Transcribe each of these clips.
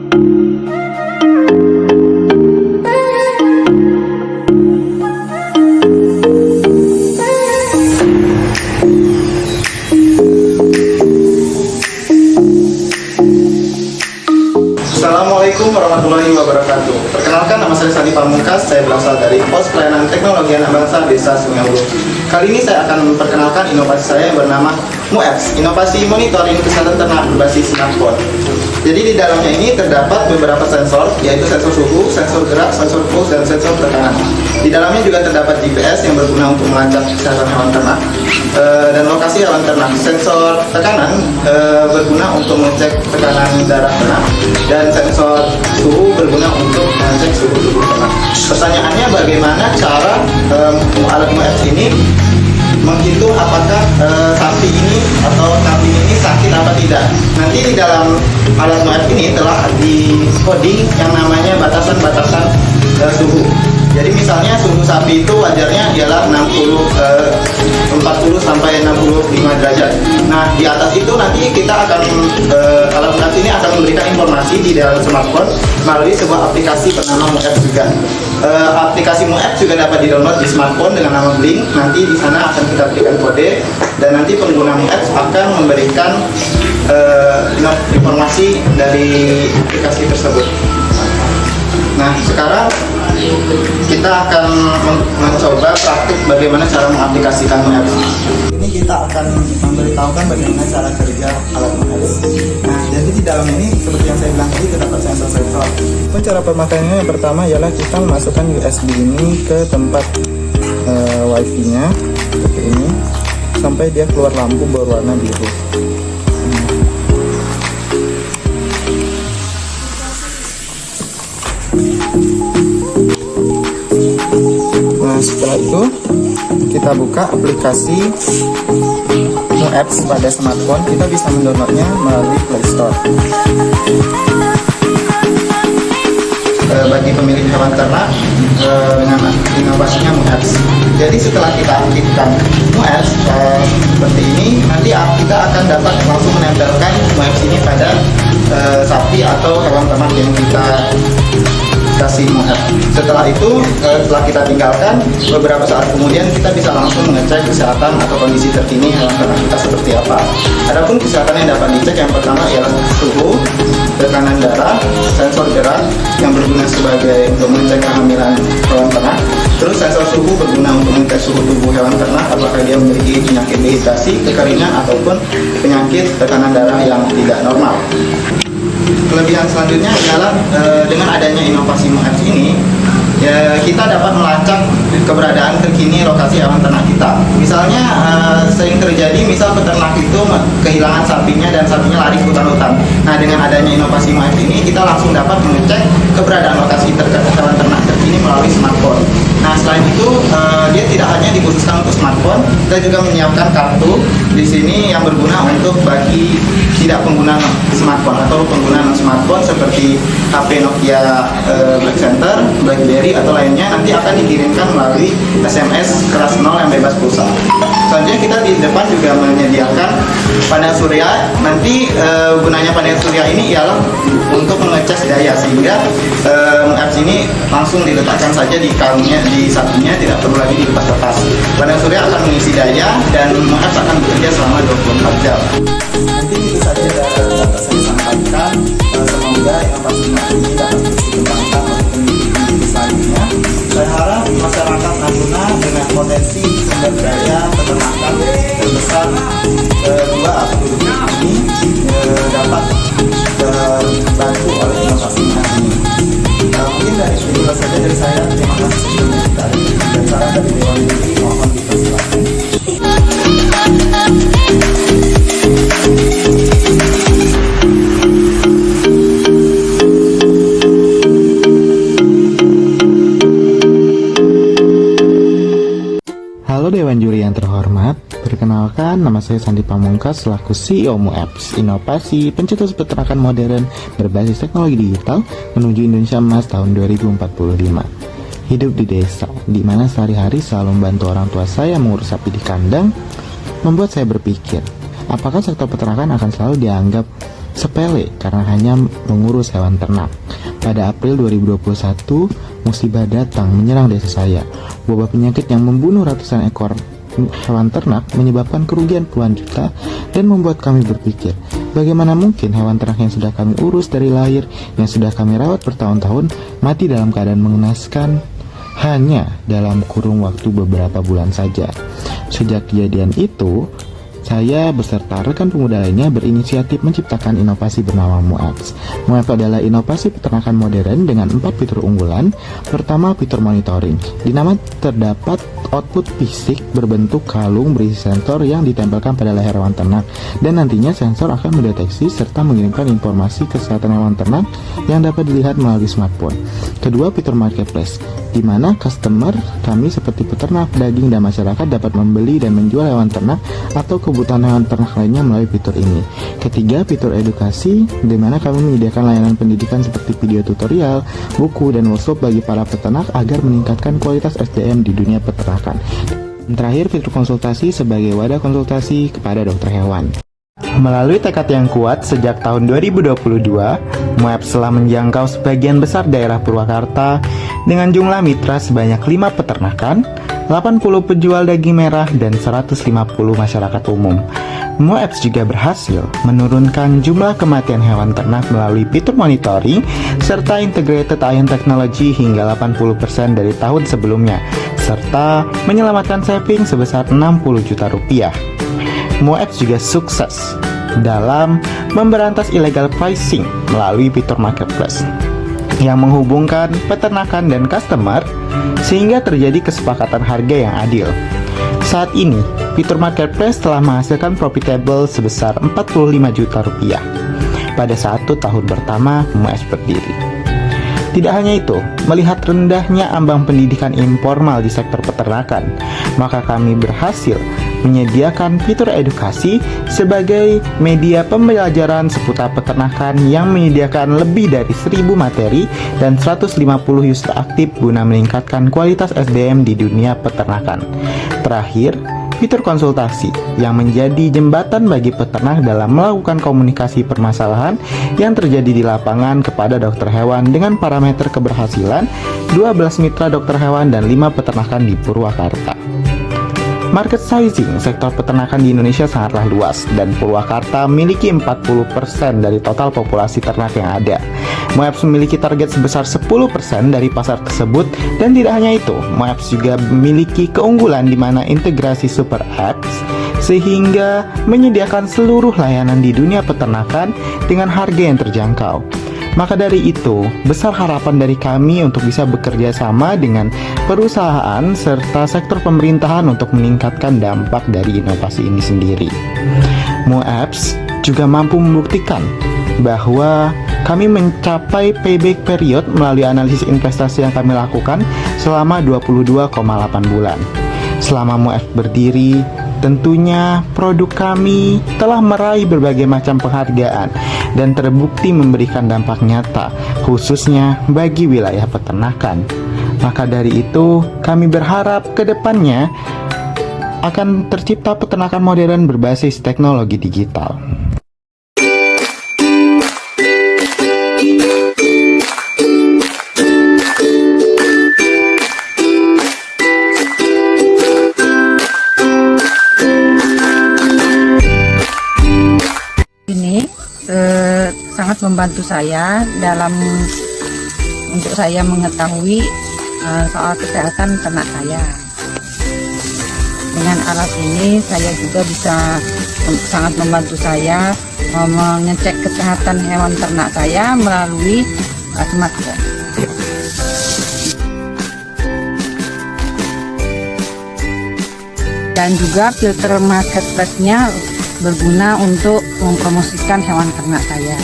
Assalamualaikum warahmatullahi wabarakatuh. Perkenalkan, nama saya Sandi Pamungkas. Saya berasal dari Pos Pelayanan Teknologi Anak Bangsa Desa Sungai Hulu. Kali ini saya akan memperkenalkan inovasi saya yang bernama MUEPS, Inovasi Monitoring Kesehatan Ternak berbasis smartphone. Jadi di dalamnya ini terdapat beberapa sensor, yaitu sensor suhu, sensor gerak, sensor pulse, dan sensor tekanan. Di dalamnya juga terdapat GPS yang berguna untuk melacak kesehatan hewan ternak dan lokasi hewan ternak. Sensor tekanan berguna untuk mengecek tekanan darah ternak, dan sensor suhu berguna untuk mengecek suhu tubuh ternak. Pertanyaannya, bagaimana cara alat MUEPS ini menghitung apakah sapi ini atau kambing ini sakit apa tidak. Nanti di dalam alat MUEPS ini telah di coding yang namanya batasan-batasan suhu. Jadi misalnya suhu sapi itu wajarnya ialah 40 sampai 65 derajat. Nah, di atas itu nanti kita akan alat MUEPS ini akan memberikan informasi di dalam smartphone melalui sebuah aplikasi bernama MUEPS juga. Aplikasi MUEPS juga dapat di-download di smartphone dengan nama Blink. Nanti di sana akan kita berikan kode, dan nanti pengguna MUEPS akan memberikan informasi dari aplikasi tersebut. Nah, sekarang kita akan mencoba praktik bagaimana cara mengaplikasikan MUEPS. Ini kita akan memberitahukan bagaimana cara kerja alat MUEPS. Nah, jadi di dalam ini seperti yang saya bilang tadi terdapat sensor-sensor. Cara pemakaiannya yang pertama ialah kita memasukkan USB ini ke tempat WiFi-nya seperti ini sampai dia keluar lampu berwarna biru. Nah, setelah itu kita buka aplikasi MUEPS pada smartphone. Kita bisa mendownloadnya melalui Play Store. Bagi pemilik hewan ternak dengan inovasinya MUEPS. Jadi setelah kita aktifkan MUEPS seperti ini, nanti kita akan dapat langsung menempelkan MUEPS ini pada sapi atau hewan ternak yang kita kasih MUEPS. Setelah itu, setelah kita tinggalkan, beberapa saat kemudian kita bisa langsung mengecek kesehatan atau kondisi terkini hewan ternak kita seperti apa. Adapun kesehatan yang dapat dicek, yang pertama ialah suhu, tekanan darah, sensor gerak yang berguna sebagai untuk mengecek kehamilan hewan ternak. Terus sensor suhu berguna untuk mengecek suhu tubuh hewan ternak, apakah dia memiliki penyakit dehidrasi, kekeringan, ataupun penyakit tekanan darah yang tidak normal. Kelebihan selanjutnya adalah dengan adanya inovasi MUEPS ini, ya, kita dapat melacak keberadaan terkini lokasi hewan ternak kita. Misalnya sering terjadi misal peternak itu kehilangan sapinya dan sapinya lari ke hutan-hutan. Nah, dengan adanya inovasi MUEPS ini kita langsung dapat mengecek keberadaan lokasi hewan ternak terkini melalui smartphone. Nah, selain itu dia tidak hanya dikhususkan untuk smartphone, kita juga menyiapkan kartu di sini yang berguna untuk bagi tidak pengguna smartphone atau pengguna non smartphone seperti HP Nokia Black Center, BlackBerry atau lainnya, nanti akan dikirimkan melalui SMS keras 0 yang bebas pulsa. Selanjutnya kita di depan juga menyediakan panel surya. Nanti gunanya panel surya ini ialah untuk mengecas daya, sehingga MUEPS ini langsung diletakkan saja di kalungnya, di sapinya, tidak perlu lagi dilepas-lepas. Panel surya akan mengisi daya dan MUEPS akan bekerja selama 24 jam. Nanti itu saja dapat saya sampaikan. Semoga inovasi ini dapat terus dikembangkan oleh peneliti selanjutnya. Saya harap masyarakat Natuna dengan potensi sumber daya peternakan terbesar dua atau penduduk ini dapat terbantu oleh inovasi ini. Mungkin dari itu saja dari saya. Terima kasih sudah mengikuti dan saran dari Dewan Juri, mohon dipersilakan. Halo Dewan Juri yang terhormat, perkenalkan nama saya Sandi Pamungkas selaku CEO MUEPS, inovasi pencetus peternakan modern berbasis teknologi digital menuju Indonesia Emas tahun 2045. Hidup di desa, di mana sehari-hari selalu membantu orang tua saya mengurus sapi di kandang, membuat saya berpikir, apakah sektor peternakan akan selalu dianggap sepele karena hanya mengurus hewan ternak. Pada April 2021, musibah datang menyerang desa saya. Wabah penyakit yang membunuh ratusan ekor hewan ternak menyebabkan kerugian puluhan juta dan membuat kami berpikir, bagaimana mungkin hewan ternak yang sudah kami urus dari lahir, yang sudah kami rawat bertahun-tahun, mati dalam keadaan mengenaskan hanya dalam kurung waktu beberapa bulan saja. Sejak kejadian itu, saya beserta rekan pemuda lainnya berinisiatif menciptakan inovasi bernama MUEPS. MUEPS adalah inovasi peternakan modern dengan 4 fitur unggulan. Pertama, fitur monitoring. Di nama terdapat output fisik berbentuk kalung berisi sensor yang ditempelkan pada leher hewan ternak, dan nantinya sensor akan mendeteksi serta mengirimkan informasi kesehatan hewan ternak yang dapat dilihat melalui smartphone. Kedua, fitur marketplace, di mana customer kami seperti peternak, daging, dan masyarakat dapat membeli dan menjual hewan ternak atau kebutuhan hewan ternak lainnya melalui fitur ini. Ketiga, fitur edukasi, di mana kami menyediakan layanan pendidikan seperti video tutorial, buku, dan workshop bagi para peternak agar meningkatkan kualitas SDM di dunia peternakan. Dan terakhir, fitur konsultasi sebagai wadah konsultasi kepada dokter hewan. Melalui tekad yang kuat sejak tahun 2022, MUEPS telah menjangkau sebagian besar daerah Purwakarta dengan jumlah mitra sebanyak 5 peternakan, 80 penjual daging merah, dan 150 masyarakat umum. MUEPS juga berhasil menurunkan jumlah kematian hewan ternak melalui fitur monitoring serta integrated ion technology hingga 80% dari tahun sebelumnya, serta menyelamatkan saving sebesar 60 juta rupiah. MUEPS juga sukses dalam memberantas illegal pricing melalui fitur marketplace yang menghubungkan peternakan dan customer sehingga terjadi kesepakatan harga yang adil. Saat ini, fitur marketplace telah menghasilkan profitable sebesar 45 juta rupiah pada 1 tahun pertama MUEPS berdiri. Tidak hanya itu, melihat rendahnya ambang pendidikan informal di sektor peternakan, maka kami berhasil menyediakan fitur edukasi sebagai media pembelajaran seputar peternakan yang menyediakan lebih dari 1000 materi dan 150 user aktif guna meningkatkan kualitas SDM di dunia peternakan. Terakhir, fitur konsultasi yang menjadi jembatan bagi peternak dalam melakukan komunikasi permasalahan yang terjadi di lapangan kepada dokter hewan dengan parameter keberhasilan 12 mitra dokter hewan dan 5 peternakan di Purwakarta. Market sizing sektor peternakan di Indonesia sangatlah luas dan Purwakarta memiliki 40% dari total populasi ternak yang ada. MUEPS memiliki target sebesar 10% dari pasar tersebut, dan tidak hanya itu, MUEPS juga memiliki keunggulan di mana integrasi super apps sehingga menyediakan seluruh layanan di dunia peternakan dengan harga yang terjangkau. Maka dari itu, besar harapan dari kami untuk bisa bekerja sama dengan perusahaan serta sektor pemerintahan untuk meningkatkan dampak dari inovasi ini sendiri. MUEPS juga mampu membuktikan bahwa kami mencapai payback period melalui analisis investasi yang kami lakukan selama 22,8 bulan. Selama MUEPS berdiri, tentunya produk kami telah meraih berbagai macam penghargaan dan terbukti memberikan dampak nyata, khususnya bagi wilayah peternakan. Maka dari itu, kami berharap ke depannya akan tercipta peternakan modern berbasis teknologi digital. Sangat membantu saya dalam untuk saya mengetahui soal kesehatan ternak saya. Dengan alat ini saya juga bisa sangat membantu saya mengecek kesehatan hewan ternak saya melalui smartphone. Dan juga filter marketplace-nya berguna untuk mempromosikan hewan ternak saya.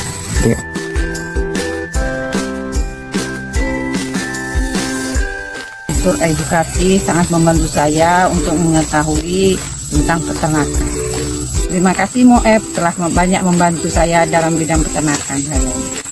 Fitur edukasi sangat membantu saya untuk mengetahui tentang peternakan. Terima kasih MUEPS telah banyak membantu saya dalam bidang peternakan saya.